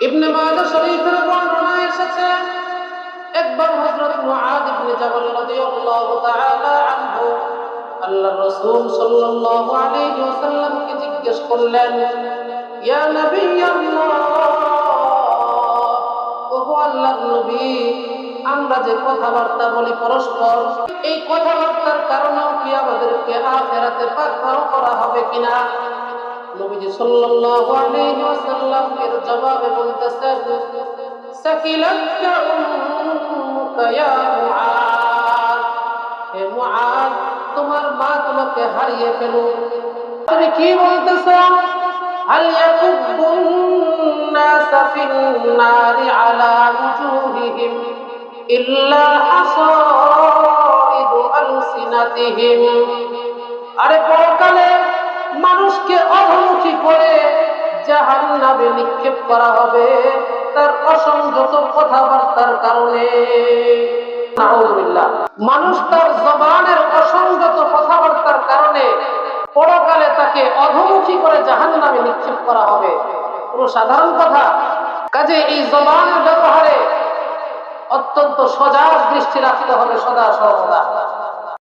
ইবনে মাজাহ শরীফের বর্ণনায় এসেছে একবার হযরত মুআয ইবনে জাবাল রাদিয়াল্লাহু তাআলা আনহু আল্লাহর রাসূল সাল্লাল্লাহু আলাইহি ওয়াসাল্লামকে জিজ্ঞেস করলেন, ইয়া নবিয়াল্লাহ, ওগো আল্লাহর নবী, আমরা যে কথাবার্তা বলি পরস্পর, এই কথাবার্তার কারণেও কি আমাদেরকে আখিরাতে পাকড়াও করা হবে কিনা? নবীজি সাল্লাল্লাহু আলাইহি ওয়াসাল্লাম এর জবাবে বলতেছেন, সাকিলাকা উম্মুকা ইয়া মুআদ, হে মুআদ, তোমার মা তোমাকে হারিয়ে ফেলুক। তুমি কি বলতেছো? হাল ইয়াকুবুন নাস ফিন নারি আলা ওয়াজুহিহিম ইল্লা হাসাইদু আলসিনাতিহিম। আরে পরকালে মানুষকে অধমুখী করে জাহান্নামে নিক্ষেপ করা হবে তার অসংযত কথাবার্তার কারণে। নাউযুবিল্লাহ। মানুষ তার জবানের অসংযত কথাবার্তার কারণে পরকালে তাকে অধমুখী করে জাহান্নামে নিক্ষেপ করা হবে। কোনো সাধারণ কথা? কাজে এই জবানের ব্যবহারে অত্যন্ত সজাগ দৃষ্টি রাখতে হবে সদা সর্বদা।